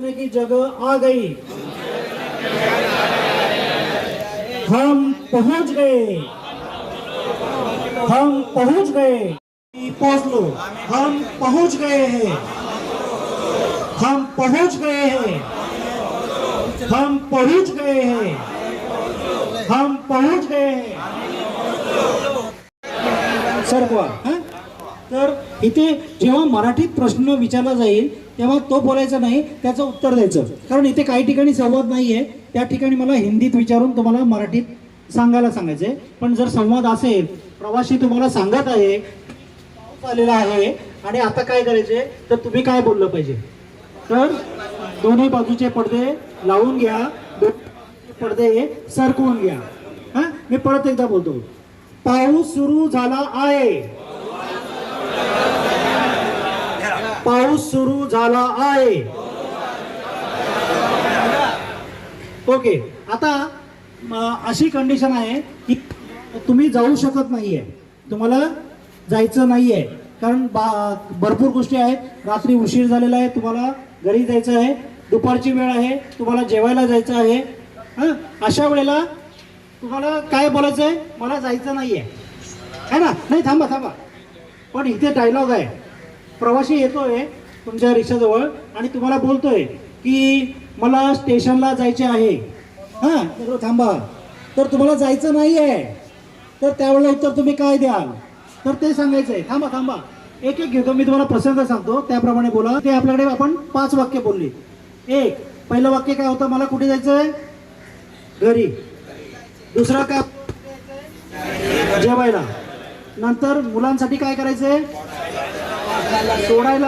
सोचने की जगह आ गई, हम पहुंच गए, हम पहुंच गए, पहुंच लो, हम पहुंच गए हैं, हम पहुंच गए हैं, हम पहुंच गए हैं, हम पहुंच गए हैं. सरकवा. तर इथे जेव्हा मराठीत प्रश्न विचारला जाईल तेव्हा तो बोलायचा नाही, त्याचं उत्तर द्यायचं. कारण इथे काही ठिकाणी संवाद नाहीये, त्या ठिकाणी मला हिंदीत विचारून तुम्हाला मराठीत सांगायचे. पण जर संवाद असेल, प्रवासी तुम्हाला सांगत आहे पाऊस आलेला आहे आणि आता काय करायचे, तर तुम्ही काय बोललं पाहिजे, तर दोन्ही बाजूचे पडदे लावून घ्या, पडदे सरकवून घ्या. मी परत एकदा बोलतो, पाऊस सुरू झाला आहे, पाऊस सुरू झाला आहे. ओके. आता अशी कंडिशन आहे की तुम्ही जाऊ शकत नाहीये, तुम्हाला जायचं नाहीये, कारण भरपूर गोष्टी आहेत. रात्री उशीर झालेला आहे, तुम्हाला घरी जायचं आहे, दुपारची वेळ आहे, तुम्हाला जेवायला जायचं आहे. अशा वेळेला तुम्हाला काय बोलायचं आहे, मला जायचं नाहीये, है ना. नाही, थांबा थांबा. पण इथे डायलॉग आहे, प्रवासी येतोय तुमच्या रिक्षाजवळ आणि तुम्हाला बोलतोय की मला स्टेशनला जायचे आहे. तर थांबा, तर तुम्हाला जायचं नाही आहे, तर त्यावेळेला उत्तर तुम्ही काय द्याल, तर ते सांगायचंय. थांबा थांबा, एक एक घेतो मी, तुम्हाला प्रसंग सांगतो त्याप्रमाणे बोला. ते आपल्याकडे आपण 5 वाक्य बोलली. एक, पहिलं वाक्य काय होतं, मला कुठे जायचंय, घरी. दुसरा काय, जेवायला. नंतर मुलांसाठी काय करायचंय, सोडायला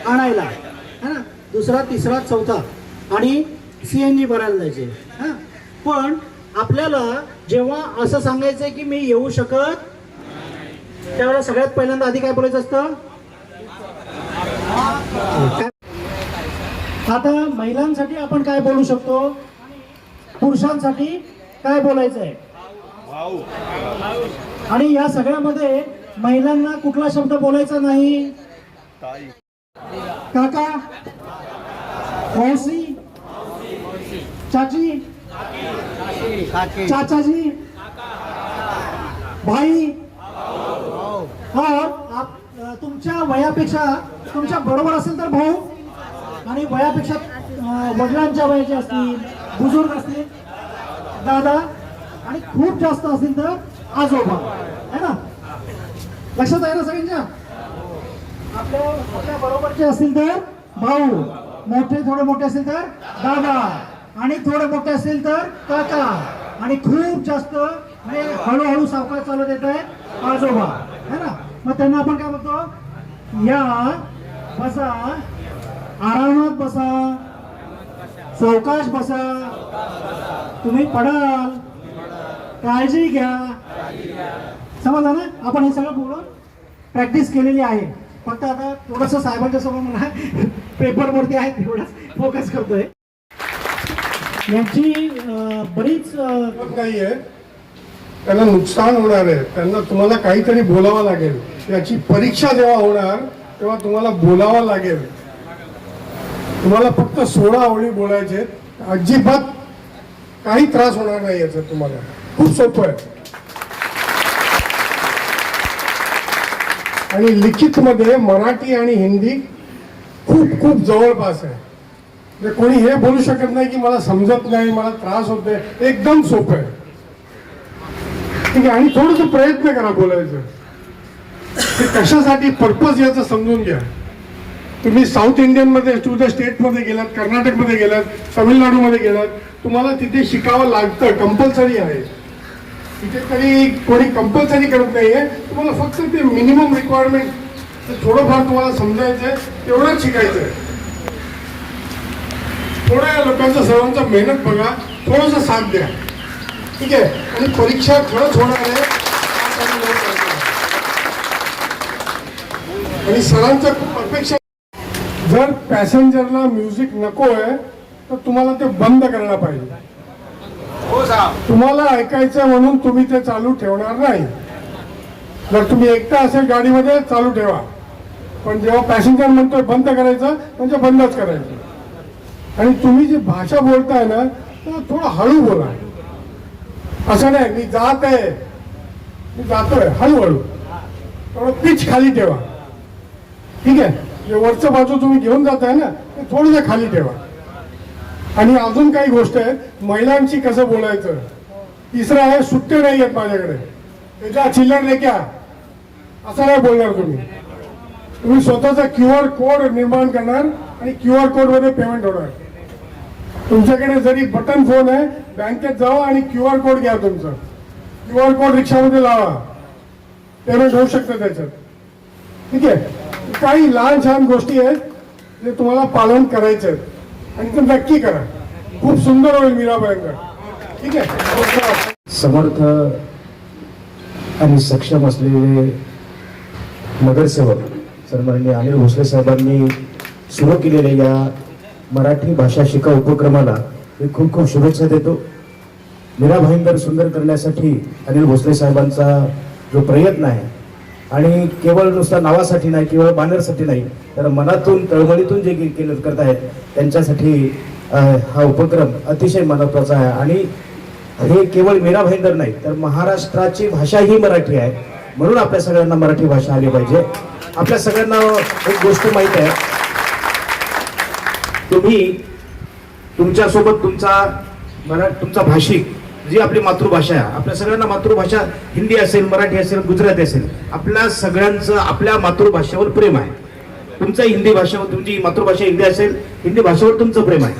आणायला, है ना. दुसरा, तिसरा, चौथा आणि CNG भरायला जायचे. पण आपल्याला जेव्हा असं सांगायचंय की मी येऊ शकत, त्यावेळेला सगळ्यात पहिल्यांदा आधी काय बोलायचं असतं. आता महिलांसाठी आपण काय बोलू शकतो, पुरुषांसाठी काय बोलायचंय, आणि या सगळ्यामध्ये महिलांना कुठला शब्द बोलायचा नाही, काका, मौसी, चाची, चाचाजी, भाई. तुमच्या वयापेक्षा, तुमच्या बरोबर असेल तर भाऊ, आणि वयापेक्षा वडिलांच्या वयाचे असतील, बुजुर्ग असतील दादा, आणि खूप जास्त असतील तर आजोबा, है ना. लक्षात आहे ना सगळ्यांच्या. आपल्या बरोबरचे असतील तर भाऊ, मोठे थोडे मोठे असतील तर दादा, आणि थोडे मोठे असतील तर काका, आणि खूप जास्त म्हणजे हळूहळू सावकाश चालत येत आहे आजोबा, है ना. मग त्यांना आपण काय म्हणतो, या, बसा, आरामात बसा, सावकाश बसा, तुम्ही पडाल, काळजी घ्या. समजला ना. आपण हे सगळं बोलून प्रॅक्टिस केलेली आहे. फक्त आता थोडंसं साहेबांच्या समोर मला पेपरवरती आहे तेवढंच फोकस करतोय. यांची बरीच नाहीये, त्यांना नुकसान होणार आहे, त्यांना तुम्हाला काहीतरी बोलावं लागेल. याची परीक्षा जेव्हा होणार तेव्हा तुम्हाला बोलावं लागेल. तुम्हाला फक्त 16 ओळी बोलायचे, अजिबात काही त्रास होणार नाही याचा. तुम्हाला खूप सोपं आहे. आणि लिखित मध्ये मराठी आणि हिंदी खूप खूप जवळपास आहे. म्हणजे कोणी हे बोलू शकत नाही की मला समजत नाही, मला त्रास होतोय. एकदम सोपं आहे. ठीक आहे. आणि थोडंसं प्रयत्न करा बोलायचं. ते कशासाठी, पर्पज याचं समजून घ्या. तुम्ही साऊथ इंडियन मध्ये, टू द स्टेट मध्ये गेलात, कर्नाटक मध्ये गेलात, तामिळनाडू मध्ये गेलात, तुम्हाला तिथे शिकावं लागतं, कंपल्सरी आहे. तिथे तरी कोणी कंपल्सरी करत नाहीये. तुम्हाला फक्त ते मिनिमम रिक्वायरमेंट थोडंफार तुम्हाला समजायचंय, तेवढंच शिकायचंय. थोड्या लोकांचा सर्वांचा मेहनत बघा, थोडंसं साथ द्या. ठीक आहे. आणि परीक्षा खरंच होणार आहे. आणि सरांच्या खूप अपेक्षा. जर पॅसेंजरला म्युझिक नको आहे तर तुम्हाला ते बंद करायला पाहिजे. तुम्हाला ऐकायचं म्हणून तुम्ही ते चालू ठेवणार नाही. जर तुम्ही एकटा असेल गाडीमध्ये चालू ठेवा, पण जेव्हा पॅसेंजर म्हणतोय बंद करायचं म्हणजे बंदच करायचं. आणि तुम्ही जी भाषा बोलताय ना तर थोडं हळू बोला. असं नाही मी जात आहे, मी जातोय, हळूहळू थोडं पिच खाली ठेवा. ठीक आहे, जे वरचं बाजू तुम्ही घेऊन जाताय ना ते थोडंसं खाली ठेवा. आणि अजून काही गोष्ट आहे, महिलांशी कसं बोलायचं. तिसरं आहे, सुट्टे नाही आहेत माझ्याकडे, त्याच्या चिल्लर नाही क्या, असं नाही बोलणार तुम्ही. तुम्ही स्वतःचा QR कोड निर्माण करणार आणि QR कोड मध्ये पेमेंट होणार. तुमच्याकडे जरी बटन फोन आहे, बँकेत जावा आणि QR कोड घ्या. तुमचा QR कोड रिक्षामध्ये लावा, पेमेंट होऊ शकतं त्याच्यात. ठीक आहे, काही लहान छान गोष्टी आहेत जे तुम्हाला पालन करायचे आहेत आणि ते नक्की करा. खूप सुंदर होईल मीराबाईंना. ठीक आहे. समर्थ आणि सक्षम असलेले नगरसेवक सन्माननीय अनिल भोसले साहेबांनी सुरू केलेल्या या मराठी भाषा शिका उपक्रमाला मी खूप खूप शुभेच्छा देतो. मीरा भाईंदर सुंदर करण्यासाठी अनिल भोसले साहेबांचा जो प्रयत्न आहे, आणि केवळ नुसता नावासाठी नाही, केवळ बॅनरसाठी नाही, तर मनातून तळमळीतून जे केलं करत आहेत त्यांच्यासाठी हा उपक्रम अतिशय महत्त्वाचा आहे. आणि हे केवळ मीरा भाईंदर नाही, तर महाराष्ट्राची भाषा ही मराठी आहे, म्हणून आपल्या सगळ्यांना मराठी भाषा आली पाहिजे. आपल्या सगळ्यांना एक गोष्ट माहित आहे, तुम्ही तुमच्यासोबत तुमचा भाषिक जी आपली मातृभाषा आहे, आपल्या सगळ्यांना मातृभाषा हिंदी असेल, मराठी असेल, गुजराती असेल, आपल्या सगळ्यांचं आपल्या मातृभाषेवर प्रेम आहे. तुमचं हिंदी भाषेवर, तुमची मातृभाषा हिंदी असेल, हिंदी भाषेवर तुमचं प्रेम आहे.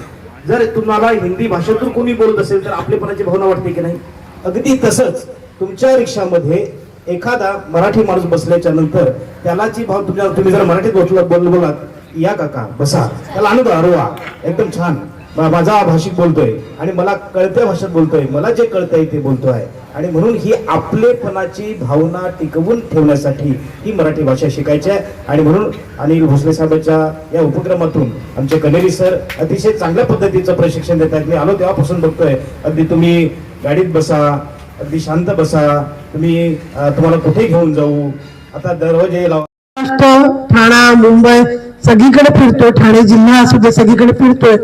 जर तुम्हाला हिंदी भाषेतून कोणी बोलत असेल तर आपलेपणाची भावना वाटते की नाही. अगदी तसंच तुमच्या रिक्षामध्ये एखादा मराठी माणूस बसल्याच्या नंतर त्याला जी भाव तुम्ही जर मराठीत बोलात, या काका बसा, त्याला आनंद, अरे वा एकदम छान, माझा भाषिक बोलतोय आणि मला कळत्या भाषेत बोलतोय, मला जे कळतंय ते बोलतोय. आणि म्हणून ही आपलेपणाची भावना टिकवून ठेवण्यासाठी ही मराठी भाषा शिकायची आहे. आणि म्हणून अनिल भोसले साहेबांच्या या उपक्रमातून आमचे कनेरी सर अतिशय चांगल्या पद्धतीचं प्रशिक्षण देत आहेत. मी आलो तेव्हापासून बघतोय, अगदी तुम्ही गाडीत बसा, अगदी शांत बसा, तुम्ही तुम्हाला कुठे घेऊन जाऊ, आता दरवाजे लावा. महाराष्ट्र, ठाणा, मुंबई सगळीकडे फिरतोय, ठाणे जिल्हा असू दे सगळीकडे फिरतोय,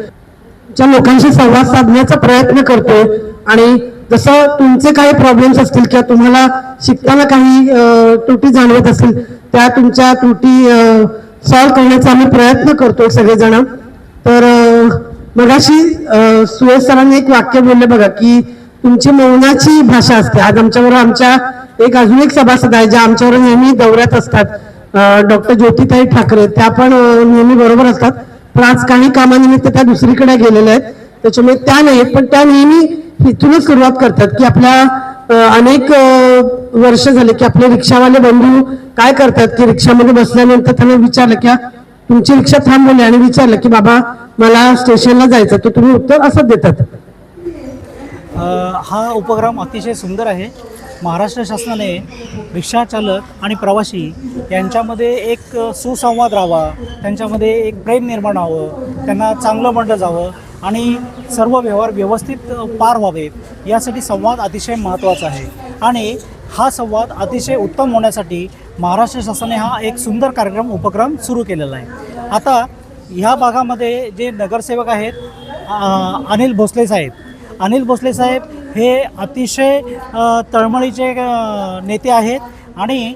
ज्या लोकांशी संवाद साधण्याचा प्रयत्न करतोय. आणि जसं तुमचे काही प्रॉब्लेम्स असतील किंवा तुम्हाला शिकताना काही त्रुटी जाणवत असतील, त्या तुमच्या त्रुटी सॉल्व्ह करण्याचा आम्ही प्रयत्न करतोय सगळेजण. तर मगाशी सुयश सरांनी एक वाक्य बोलले बघा, की तुमची मौनाची भाषा असते. आज आमच्याबरोबर आमच्या अजून एक सभासद आहे ज्या आमच्याबरोबर नेहमी दौऱ्यात असतात, डॉक्टर ज्योतिताई ठाकरे, त्या पण नेहमी बरोबर असतात. पण आज काही कामानिमित्त त्या दुसरीकडे गेलेल्या आहेत, त्याच्यामुळे त्या नाहीत, पण त्या नेहमी इथूनच सुरुवात करतात. की आपल्या अनेक वर्ष झाले की आपले रिक्षावाले बंधू काय करतात, की रिक्षामध्ये बसल्यानंतर त्यांना विचारलं की तुमची रिक्षा थांबवली आणि विचारलं की बाबा मला स्टेशनला जायचं, तर तुम्ही उत्तर असंच देतात. हा उपक्रम अतिशय सुंदर आहे. महाराष्ट्र शासनाने रिक्षा चालक आणि प्रवासी यांच्यामध्ये एक सुसंवाद राहावा, त्यांच्यामध्ये एक प्रेम निर्माण व्हावं, त्यांना चांगलं म्हटलं जावं आणि सर्व व्यवहार व्यवस्थित पार व्हावेत, यासाठी संवाद अतिशय महत्त्वाचा आहे. आणि हा संवाद अतिशय उत्तम होण्यासाठी महाराष्ट्र शासनाने हा एक सुंदर उपक्रम सुरू केलेला आहे. आता ह्या भागामध्ये जे नगरसेवक आहेत अनिल भोसले साहेब हे अतिशय तळमळीचे नेते आहेत. आणि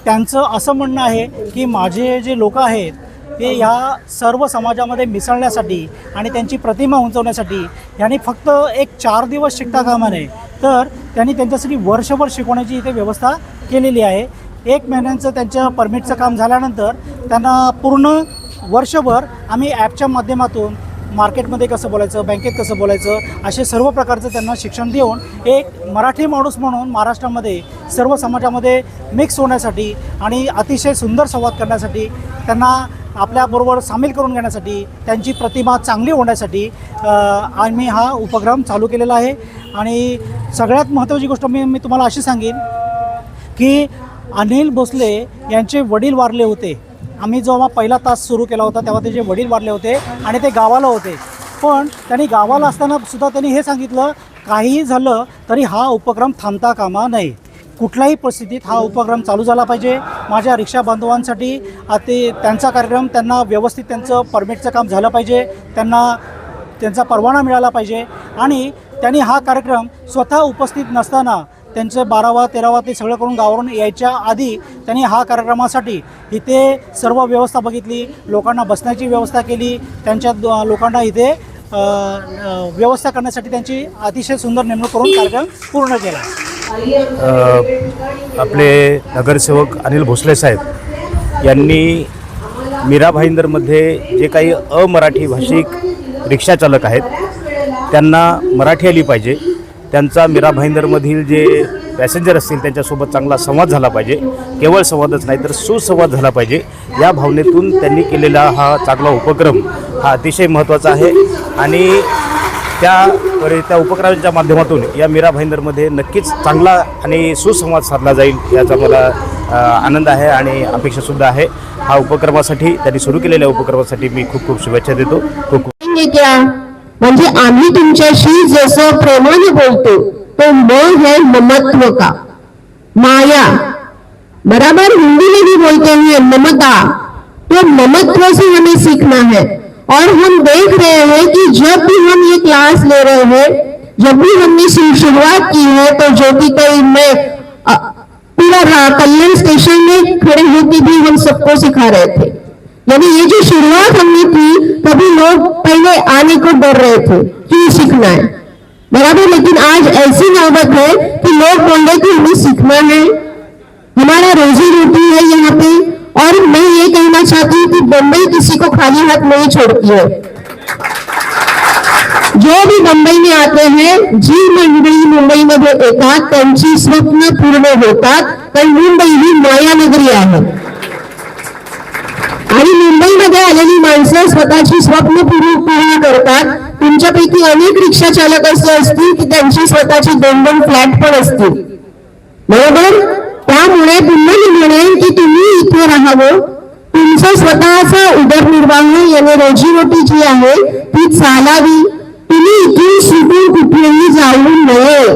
त्यांचं असं म्हणणं आहे की माझे जे लोक आहेत ते या सर्व समाजामध्ये मिसळण्यासाठी आणि त्यांची प्रतिमा उंचवण्यासाठी यांनी फक्त एक 4 दिवस शिकता कामा नये, तर त्यांनी त्यांच्यासाठी वर्षभर शिकवण्याची इथे व्यवस्था केलेली आहे. 1 महिन्यांचं त्यांच्या परमिटचं काम झाल्यानंतर त्यांना पूर्ण वर्षभर आम्ही ॲपच्या माध्यमातून मार्केटमध्ये कसं बोलायचं, बँकेत कसं बोलायचं, असे सर्व प्रकारचं त्यांना शिक्षण देऊन एक मराठी माणूस म्हणून महाराष्ट्रामध्ये सर्व समाजामध्ये मिक्स होण्यासाठी आणि अतिशय सुंदर संवाद करण्यासाठी, त्यांना आपल्याबरोबर सामील करून घेण्यासाठी, त्यांची प्रतिमा चांगली होण्यासाठी आम्ही हा उपक्रम चालू केलेला आहे. आणि सगळ्यात महत्त्वाची गोष्ट मी तुम्हाला अशी सांगेन की अनिल भोसले यांचे वडील वारले होते. आम्ही जेव्हा पहिला तास सुरू केला होता तेव्हा त्याचे वडील वारले होते आणि ते गावाला होते. पण त्यांनी गावाला असताना सुद्धा त्यांनी हे सांगितलं, काहीही झालं तरी हा उपक्रम थांबता कामा नये, कुठल्याही परिस्थितीत हा उपक्रम चालू झाला पाहिजे. माझ्या रिक्षा बांधवांसाठी ते त्यांचा कार्यक्रम त्यांना व्यवस्थित त्यांचं परमिटचं काम झालं पाहिजे, त्यांना त्यांचा परवाना मिळाला पाहिजे आणि त्यांनी हा कार्यक्रम स्वतः उपस्थित नसताना त्यांचं 12वा 13वा ते सगळं करून गावावरून यायच्या आधी त्यांनी हा कार्यक्रमासाठी इथे सर्व व्यवस्था बघितली, लोकांना बसण्याची व्यवस्था केली, त्यांच्या लोकांना इथे व्यवस्था करण्यासाठी त्यांची अतिशय सुंदर नेमणूक करून कार्यक्रम पूर्ण केला. आपले नगरसेवक अनिल भोसले साहेब यांनी मीरा भाईंदरमध्ये जे काही अमराठी भाषिक रिक्षाचालक आहेत त्यांना मराठी आली पाहिजे, त्यांचा मीरा भाईंदरमधील जे पॅसेंजर असतील त्यांच्यासोबत चांगला संवाद झाला पाहिजे, केवळ संवादच नाही तर सुसंवाद झाला पाहिजे, या भावनेतून त्यांनी केलेला हा चांगला उपक्रम हा अतिशय महत्त्वाचा आहे. आणि त्या उपक्रमाच्या माध्यमातून या मीरा भाईंदरमध्ये नक्कीच चांगला आणि सुसंवाद साधला जाईल याचा मला आनंद आहे आणि अपेक्षासुद्धा आहे. हा उपक्रमासाठी त्यांनी सुरू केलेल्या उपक्रमासाठी मी खूप खूप शुभेच्छा देतो. खूप क्या म्हणजे आम्ही तुमच्याशी जसं प्रेमाने बोलतो तो मोह है ममत्व का, माया, बराबर हिंदी में भी बोलते हैं ममता, तो ममत्व से हमें सीखना है. और हम देख रहे हैं कि जब भी हम ये क्लास ले रहे हैं, जब भी हमने शुरुआत की है तो ज्योति कई में पूरा कल्याण स्टेशन में खड़े होकर भी हम सबको सिखा रहे थे. यानी ये जो शुरुआत हमने की तभी लोग पहले आने को डर रहे थे कि सीखना है, बराबर. लेकिन आज ऐसी नौबत है कि लोग बोल रहे कि हमें सीखना है, हमारा रोजी रोटी है यहाँ पे. और मैं ये कहना चाहती हूँ कि बम्बई किसी को खाली हाथ नहीं छोड़ती है. जो भी मुंबई में आते हैं, जी मंडळी मुंबईमध्ये येतात त्यांची स्वप्न पूर्ण होतात, कारण मुंबई ही मायानगरी आहे. आणि मुंबईमध्ये आलेली माणसं स्वतःची स्वप्न पूर्ण करतात. तुमच्यापैकी अनेक रिक्षा चालक असे असतील की त्यांची स्वतःची 2-2 फ्लॅट पण असतील, बरोबर. त्यामुळे पुन्हा मी म्हणेन की तुम्ही इथे राहावं, तुमचा स्वतःचा उदरनिर्वाह याने रोजीरोटी जी आहे ती चालावी. तुम्ही इथून सुटून कुठेही जाऊ नये.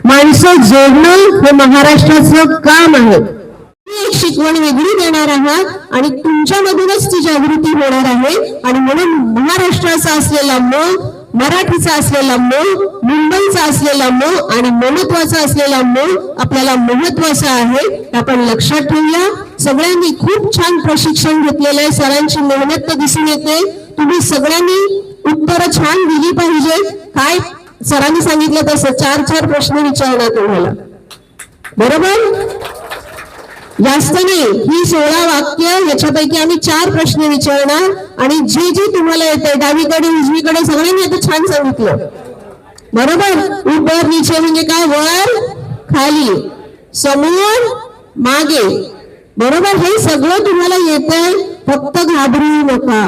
माणसं जोडणं हे महाराष्ट्राचं काम आहे. एक शिकवण वेगळी देणार आहात आणि तुमच्यामधूनच ती जागृती होणार आहे. आणि म्हणून महाराष्ट्राचा असलेला मोह, मराठीचा असलेला मोह, मुंबईचा असलेला मोह आणि महत्वाचा असलेला मोह आपल्याला महत्वाचा आहे. आपण लक्षात ठेवूया. सगळ्यांनी खूप छान प्रशिक्षण घेतलेलं आहे, सरांची मेहनत तर दिसून येते. तुम्ही सगळ्यांनी उत्तरं छान दिली पाहिजे. काय सरांनी सांगितलं तसं 4-4 प्रश्न विचारणार तुम्हाला, बरोबर. जास्त नाही, ही 16 वाक्य याच्यापैकी आम्ही 4 प्रश्न विचारणार आणि जे जे तुम्हाला येते डावीकडे उजवीकडे सगळ्यांनी आता छान सांगितलं, बरोबर. ऊपर नीचे म्हणजे काय, वर खाली, समोर मागे, बरोबर. हे सगळं तुम्हाला येतंय, फक्त घाबरू नका.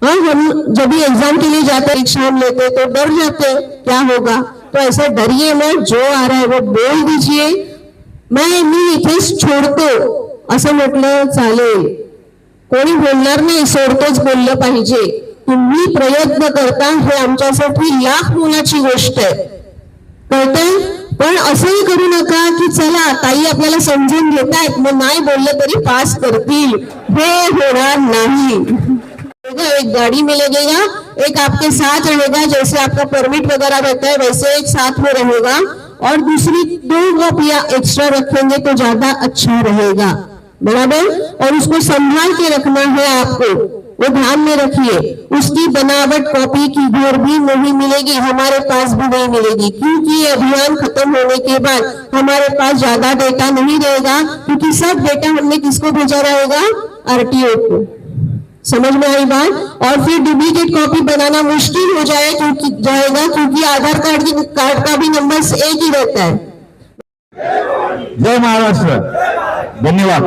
हम जब भी एग्जाम के लिए जाते, एग्जाम लेते तो डर जाते, क्या होगा, तो ऐसा डरिए मत. जो आ रहा है वो बोल दीजिए. मी इथेच छोडतो असं म्हटलं चालेल, कोणी बोलणार नाही, सोडतोच बोललं पाहिजे. तुम्ही प्रयत्न करता हे आमच्यासाठी लाख मोलाची गोष्ट आहे, कळतंय. पण असंही करू नका की चला ताई आपल्याला समजून घेतायत मग नाही बोललं तरी पास करतील, हे होणार नाही. एक गाड़ी में लगेगा, एक आपके साथ रहेगा, जैसे आपका परमिट वगैरह रहता है वैसे एक साथ में रहेगा. और दूसरी 2 कॉपियां एक्स्ट्रा रखेंगे तो ज्यादा अच्छा रहेगा, बराबर. और उसको संभाल के रखना है आपको, वो ध्यान में रखिए. उसकी बनावट कॉपी की घर भी नहीं मिलेगी, हमारे पास भी नहीं मिलेगी, क्योंकि ये अभियान खत्म होने के बाद हमारे पास ज्यादा डेटा नहीं रहेगा, क्योंकि सब डेटा हमने किसको भेजा रहेगा, RTO को. समझ में आई बात. और फिर डुप्लीकेट कॉपी बनाना मुश्किल हो क्योंकि आधार कार्ड का भी नंबर एक ही रहता है. जय महाराष्ट्र. धन्यवाद.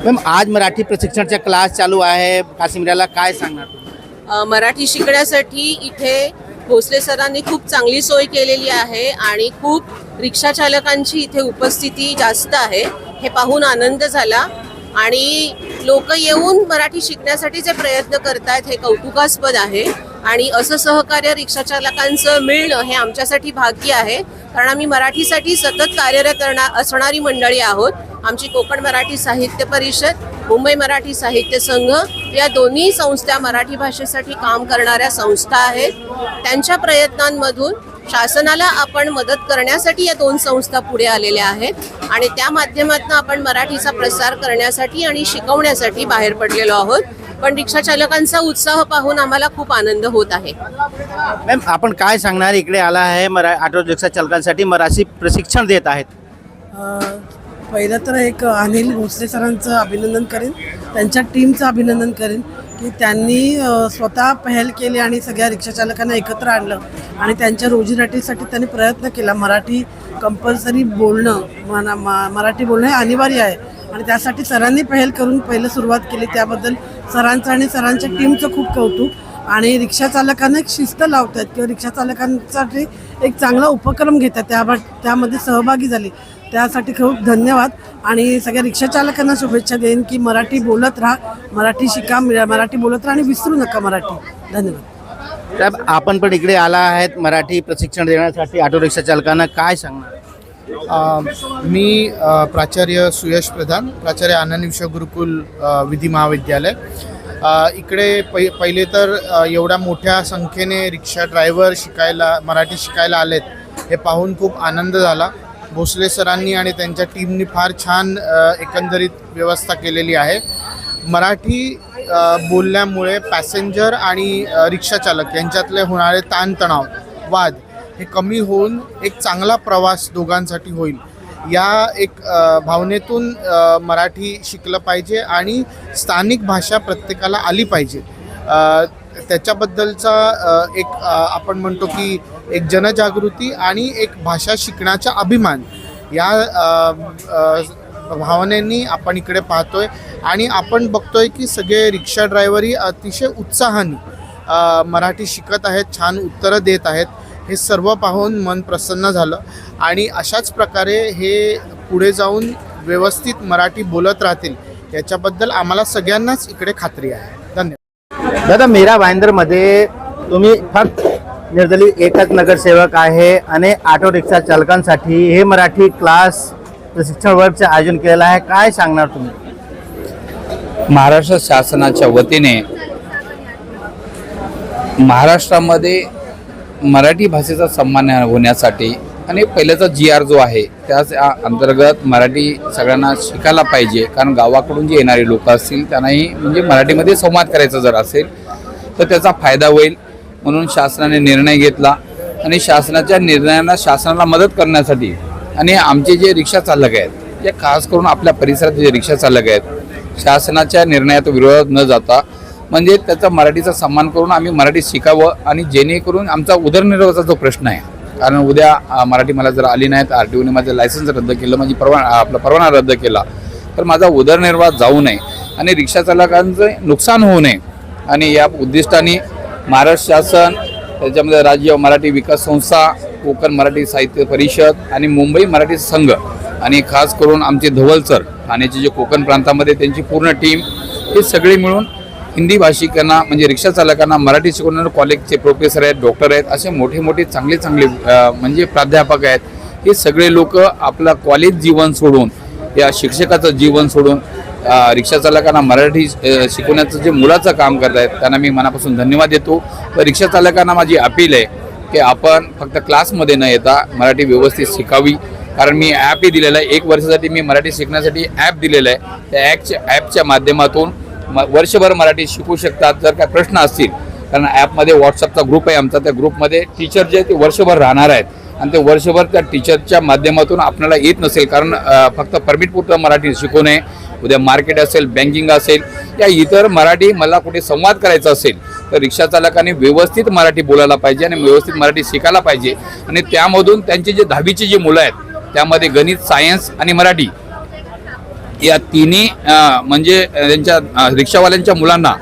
मॅम, आज मराठी प्रशिक्षणाचा क्लास चालू आहे, काश्मीराला काय सांगणार तुम्ही? मराठी शिकण्यासाठी इथे भोसले सरांनी खूप चांगली सोय केलेली आहे आणि खूप रिक्षा चालकांची इथे उपस्थिती जास्त आहे, हे पाहून आनंद झाला. आणि लोक येऊन मराठी शिकण्यासाठी जे प्रयत्न करतायत हे कौतुकास्पद आहे. आणि असं सहकार्य रिक्षा चालकांचं मिळणं हे आमच्यासाठी भाग्य आहे, कारण आम्ही मराठीसाठी सतत कार्यरत असणारी मंडळी आहोत. आमची कोकण मराठी साहित्य परिषद मुंबई मराठी साहित्य संघ या दोन्ही संस्था मराठी भाषेसाठी काम करणाऱ्या संस्था आहेत. त्यांच्या प्रयत्नांमधून शासनाला आपण मदत करण्यासाठी या दोन संस्था पुढे आलेल्या आहेत आणि त्या माध्यमातून आपण मराठीचा प्रसार करण्यासाठी आणि शिकवण्यासाठी बाहेर पडलेलो आहोत. पण रिक्षा चालकांचा उत्साह पाहून आम्हाला खूप आनंद होत आहे. मॅम, आपण काय सांगणार? इकडे आला आहे ऑटो रिक्षा चालकांसाठी मराठी प्रशिक्षण देत आहेत. पहिलं तर एक अनिल भोसले सरांचं अभिनंदन करेन, त्यांच्या टीमचं अभिनंदन करेन की त्यांनी स्वतः पहल केली आणि सगळ्या रिक्षाचालकांना एकत्र आणलं आणि त्यांच्या रोजीरोटीसाठी त्यांनी प्रयत्न केला. मराठी कंपल्सरी बोलणं, मराठी बोलणं हे अनिवार्य आहे आणि त्यासाठी सरांनी पहल करून पहिलं सुरुवात केली. त्याबद्दल सरांचं आणि सरांच्या टीमचं खूप कौतुक. आणि रिक्षाचालकांना एक शिस्त लावतात किंवा रिक्षाचालकांसाठी एक चांगला उपक्रम घेतात, त्यामध्ये सहभागी झाली, त्यासाठी खूप धन्यवाद. आणि सगळ्या रिक्षाचालकांना शुभेच्छा देईन की मराठी बोलत राहा, मराठी शिका, मराठी बोलत राहा आणि विसरू नका मराठी. धन्यवाद. साहेब, आपण पण इकडे आला आहेत मराठी प्रशिक्षण देण्यासाठी ऑटो रिक्षा चालकांना, काय सांगणार? मी प्राचार्य सुयश प्रधान, प्राचार्य आनंद विश्व गुरुकुल विधी महाविद्यालय. इकडे पहिले तर एवढ्या मोठ्या संख्येने रिक्षा ड्रायव्हर मराठी शिकायला आलेत हे पाहून खूप आनंद झाला. भोसले सरांनी आणि त्यांच्या टीमनी फार छान एकंदरीत व्यवस्था केलेली आहे. मराठी बोलल्यामुळे पॅसेंजर आणि रिक्षाचालक यांच्यातले होणारे ताणतणाव, वाद हे कमी होऊन एक चांगला प्रवास दोघांसाठी होईल, या एक भावनेतून मराठी शिकलं पाहिजे आणि स्थानिक भाषा प्रत्येकाला आली पाहिजे. त्याच्याबद्दलचा एक आपण म्हणतो की एक जनजागृती आणि एक भाषा शिकण्याचा अभिमान, या भावनेनी आपण इकडे पाहतोय. आणि आपण बघतोय की सगळे रिक्षा ड्रायव्हरही अतिशय उत्साहाने मराठी शिकत आहेत, छान उत्तरं देत आहेत. हे सर्व पाहून मन प्रसन्न झालं आणि अशाच प्रकारे हे पुढे जाऊन व्यवस्थित मराठी बोलत राहतील याच्याबद्दल आम्हाला सगळ्यांनाच इकडे खात्री आहे. धन्यवाद. दादा, मीरा भाईंदरमध्ये तुम्ही फक्त निर्दलीय एकच नगरसेवक आहे आणि ऑटो रिक्षा चालकांसाठी हे मराठी क्लास प्रशिक्षण वर्गचं आयोजन केलेलं आहे, काय सांगणार तुम्ही? महाराष्ट्र शासनाच्या वतीने महाराष्ट्रामध्ये मराठी भाषेचा सन्मान होण्यासाठी आणि पहिल्याचा GR जो आहे त्याच अंतर्गत मराठी सगळ्यांना शिकायला पाहिजे. कारण गावाकडून जे येणारे लोक असतील त्यांनाही म्हणजे मराठीमध्ये संवाद करायचा जर असेल तर त्याचा फायदा होईल म्हणून शासनाने निर्णय घेतला. आणि शासनाच्या निर्णयांना शासनाला मदत करण्यासाठी आणि आमचे जे रिक्षा चालक आहेत, जे खास करून आपल्या परिसरात जे रिक्षा चालक आहेत, शासनाच्या निर्णयात विरोधात न जाता म्हणजे त्याचा मराठीचा सन्मान करून आम्ही मराठी शिकावं आणि जेणेकरून आमचा उदरनिर्वाहाचा जो प्रश्न आहे, कारण उद्या मराठी मला जर आली नाही तर RTOने माझं लायसन्स रद्द केलं, माझी परवाना रद्द केला तर माझा उदरनिर्वाह जाऊ नये आणि रिक्षा चालकांचं नुकसान होऊ नये. आणि या उद्दिष्टाने महाराष्ट्र शासन, त्याच्यामध्ये राज्य मराठी विकास संस्था, कोकण मराठी साहित्य परिषद आणि मुंबई मराठी संघ आणि खास करून आमचे धवल सर ठाण्याचे जे कोकण प्रांतामध्ये त्यांची पूर्ण टीम, हे सगळे मिळून हिंदी भाषिकांना म्हणजे रिक्षा चालकांना मराठी शिकवणारे कॉलेजचे प्रोफेसर आहेत, डॉक्टर आहेत, असे मोठे मोठे चांगले म्हणजे प्राध्यापक आहेत. हे सगळे लोक आपलं कॉलेज जीवन सोडून, या शिक्षकाचं जीवन सोडून रिक्षा चालकांना मराठी शिकवण्याचं जे मुलाचं काम करत आहेत त्यांना मी मनापासून धन्यवाद देतो. तर रिक्षा चालकांना माझी अपील आहे की आपण फक्त क्लासमध्ये न येता मराठी व्यवस्थित शिकावी. कारण मी ॲपही दिलेलं आहे, 1 वर्षासाठी मी मराठी शिकण्यासाठी ॲप दिलेलं आहे. त्या ॲपच्या माध्यमातून वर्षभर मराठी शिकू शकतात. जर काय प्रश्न असतील, कारण ॲपमध्ये व्हॉट्सअपचा ग्रुप आहे आमचा, त्या ग्रुपमध्ये टीचर जे ते वर्षभर राहणार आहेत आणि ते वर्षभर त्या टीचरच्या माध्यमातून आपल्याला येत नसेल, कारण फक्त परमिटपुरतं मराठी शिकू नये, उद्या मार्केट असेल, बँकिंग असेल, या इतर मराठी मला कुठे संवाद करायचा असेल तर रिक्षा चालकांनी व्यवस्थित मराठी बोलायला पाहिजे आणि व्यवस्थित मराठी शिकायला पाहिजे. आणि त्यामधून त्यांची जे 10वीची जी मुलं आहेत त्यामध्ये गणित, सायन्स आणि मराठी या तिन्ही म्हणजे त्यांच्या रिक्षावाल्यांच्या मुलांना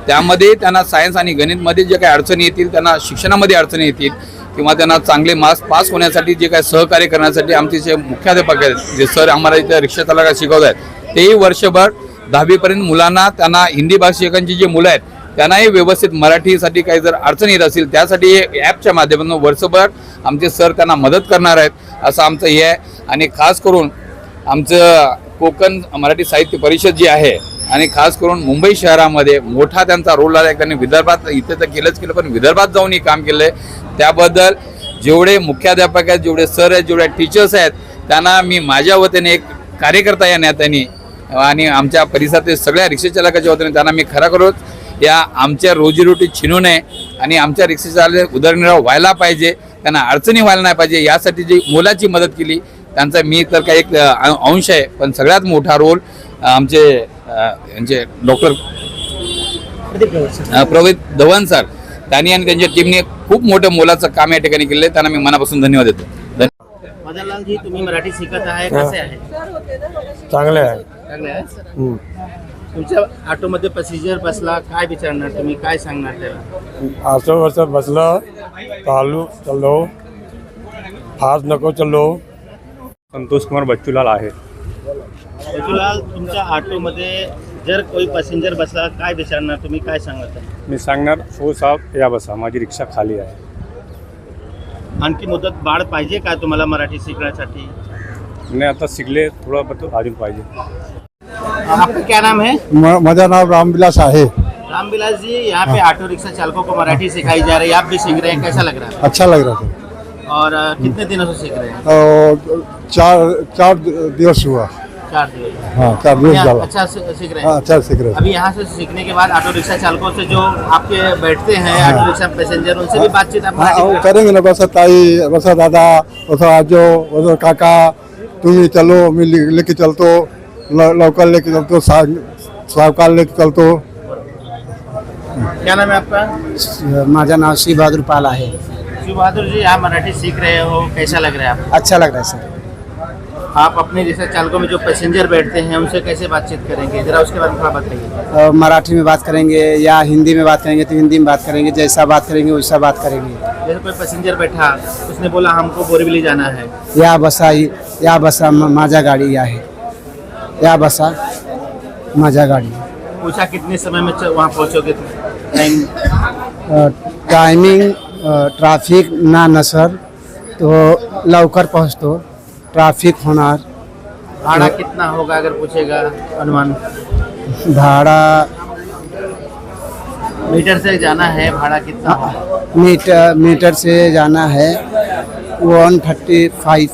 त्यामध्ये त्यांना सायन्स आणि गणितमध्ये जे काही अडचणी येतील, त्यांना शिक्षणामध्ये अडचणी येतील किंवा त्यांना चांगले मार्क्स पास होण्यासाठी जे काही सहकार्य करण्यासाठी आमचे जे मुख्याध्यापक आहेत, जे सर आम्हाला इथं रिक्षा चालकाला शिकवत आहेत, तेही वर्षभर 10वीपर्यंत मुलांना, त्यांना हिंदी भाषिकांची जी मुलं आहेत त्यांनाही व्यवस्थित मराठीसाठी काही जर अडचणी येत असतील त्यासाठी हे ॲपच्या माध्यमातून वर्षभर आमचे सर त्यांना मदत करणार आहेत, असं आमचं हे आहे. आणि खास करून आमचं कोकण मराठी साहित्य परिषद जी आहे आणि खास करून मुंबई शहरामध्ये मोठा त्यांचा रोल आला. त्यांनी विदर्भात इथे तर केलंच केलं, पण विदर्भात जाऊनही काम केलं आहे. त्याबद्दल जेवढे मुख्याध्यापक आहेत, जेवढे सर आहेत, जेवढे टीचर्स आहेत, त्यांना मी माझ्या वतीने एक कार्यकर्ता या नात्याने आणि आमच्या परिसरातील सगळ्या रिक्षाचालकाच्या वतीने त्यांना मी खरोखरच या आमच्या रोजीरोटी छिनू नये आणि आमच्या रिक्षाचालक उदरनिर्वाह व्हायला पाहिजे, त्यांना अडचणी व्हायला नाही पाहिजे, यासाठी जी मोलाची मदत केली त्यांचा मी तर काही एक अंश आहे. पण सगळ्यात मोठा रोल आमचे यांचे डॉक्टर प्रवीण धवन सर त्यांनी आणि त्यांच्या टीमने खूप मोठं मोलाचं काम या ठिकाणी केलं आहे. त्यांना मी मनापासून धन्यवाद देतो. मदनलाल जी, तुम्ही मराठी शिकत आहे, कसे आहे? चांगले आहे. चांगले आहे. तुमच्या ऑटोमध्ये पॅसेंजर बसला, काय विचारणार तुम्ही, काय सांगणार त्याला? ऑटोवर बसलं, चलो फास्ट नको चलो. संतोष कुमार बच्चूलाल आहे. बच्चूलाल, तुमच्या ऑटोमध्ये जर कोई पॅसेंजर बसला, काय विचारणार तुम्ही, काय सांगत आहे? मी सांगणार हो साहेब या बसा, माझी रिक्षा खाली आहे. आणखी मुदत वाढ पाहिजे का तुम्हाला मराठी शिकण्यासाठी? नाही, आता शिकले थोडं बघतो, अजून पाहिजे. आपका क्या नाम है? मेरा नाम रामविलास है. रामविलास जी, यहाँ पे ऑटो रिक्शा चालकों को मराठी सिखाई जा रही है, आप भी सीख रहे हैं, कैसा लग रहा है? अच्छा लग रहा था. और कितने दिनों से सीख रहे हैं? 4 दिवस हुआ. 4 दिवस। हाँ, 4 दिवस यहाँ डाला. अच्छा सीख रहे हाँ, हैं। अच्छा सीख रहे. अभी यहाँ से सीखने के बाद ऑटो रिक्शा चालकों से जो आपके बैठते हैं ऑटो रिक्शा पैसेंजर, उनसे भी बातचीत आप मराठी में करेंगे ना. बस ताई, बस दादा, बस आजो, बस काका, तुम्ही चलो, मी लेके चलतो, लवकर लेके चलतो, सावकार लेके चलतो. क्या नाम है आपका? माझं नाव श्री बहादूर पाल आहे. शिव बहादुर जी, आप मराठी सीख रहे हो, कैसा लग रहा है आपको? अच्छा लग रहा है सर. आप अपने रिक्शा चालकों में जो पैसेंजर बैठते हैं उनसे कैसे बातचीत करेंगे, जरा उसके बारे में थोड़ा बताइए. मराठी में बात करेंगे या हिंदी में बात करेंगे तो हिंदी में बात करेंगे, जैसा बात करेंगे वैसा बात करेंगे. जैसे कोई पैसेंजर बैठा, उसने बोला हमको बोरीवली जाना है, या बसा माझा गाडी आहे, या बसा माझा गाडी. पूछा कितने समय में वहाँ पहुँचोगे टाइम? टायमिंग ट्रॅफिक ना नसर तो लवकर पोहोचतो, ट्रॅफिक होणार. भाड़ा कितना होगा अगर पूछेगा अनुमान? भाड़ा मीटर से जाना है, भाड़ा कितना होगा? मीटर से जाना है 135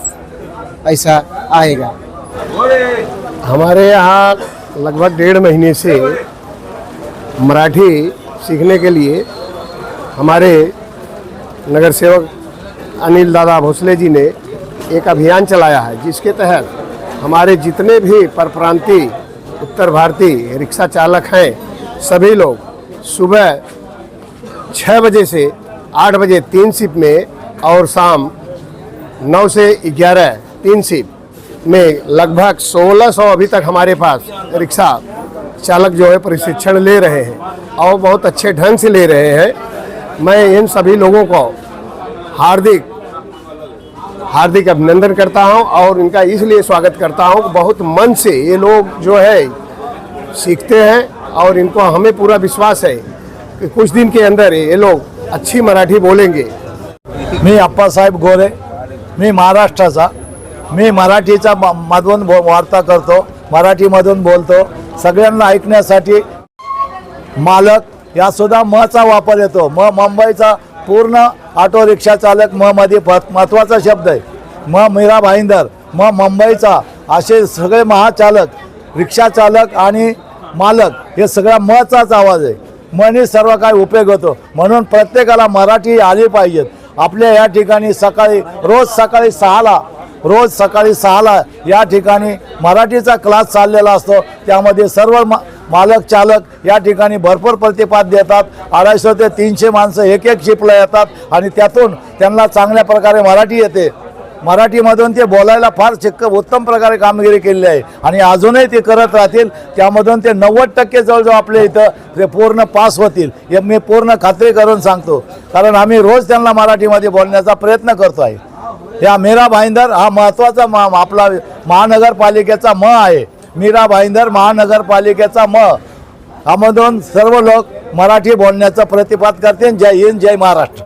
ऐसा आएगा. हमारे यहाँ लगभग 1.5 महीने से मराठी सीखने के लिए हमारे नगर सेवक अनिल दादा भोसले जी ने एक अभियान चलाया है, जिसके तहत हमारे जितने भी परप्रांतीय उत्तर भारतीय रिक्शा चालक हैं, सभी लोग सुबह 6 बजे से 8 बजे 3 शिफ्ट में और शाम 9 से 11 3 शिफ्ट में लगभग 1600 अभी तक हमारे पास रिक्शा चालक जो है प्रशिक्षण ले रहे हैं और बहुत अच्छे ढंग से ले रहे हैं. मैं इन सभी लोगों को हार्दिक अभिनंदन करता हूं और इनका इसलिए स्वागत करता हूं कि बहुत मन से ये लोग जो है सीखते हैं और इनको हमें पूरा विश्वास है कि कुछ दिन के अंदर ये लोग अच्छी मराठी बोलेंगे. मी अप्पासाहेब गोरे, मी महाराष्ट्राचा. मी मराठीचा मधून वार्ता करतो, मराठीमधून बोलतो. सगळ्यांना ऐकण्यासाठी मालक या सुद्धा मचा वापर येतो. मुंबईचा पूर्ण ऑटो रिक्षा चालक मध्ये महत्त्वाचा शब्द आहे. मीरा भाईंदर, मुंबईचा असे सगळे महाचालक, रिक्षा चालक आणि मालक हे सगळा मचाच आवाज आहे. मनी सर्व काही उपयोग होतो. म्हणून प्रत्येकाला मराठी आली पाहिजेत. आपल्या या ठिकाणी रोज सकाळी 6ला या ठिकाणी मराठीचा क्लास चाललेला असतो. त्यामध्ये सर्व मालक चालक या ठिकाणी भरपूर प्रतिपाद देतात. 250 ते 300 माणसं एक शिफ्टला येतात आणि त्यातून त्यांना चांगल्या प्रकारे मराठी येते. मराठीमधून ते बोलायला फार उत्तम प्रकारे कामगिरी केलेली आहे आणि अजूनही ते करत राहतील. त्यामधून ते 90% जवळजवळ आपल्या इथं ते पूर्ण पास होतील हे मी पूर्ण खात्री करून सांगतो. कारण आम्ही रोज त्यांना मराठीमध्ये बोलण्याचा प्रयत्न करतो आहे. या मीरा भाईंदर हा महत्त्वाचा आपला महानगरपालिकेचा आहे. मीरा भाईंदर महानगरपालिकेचा यामधून सर्व लोक मराठी बोलण्याचा प्रतिपाद करते. जय हिंद, जय महाराष्ट्र.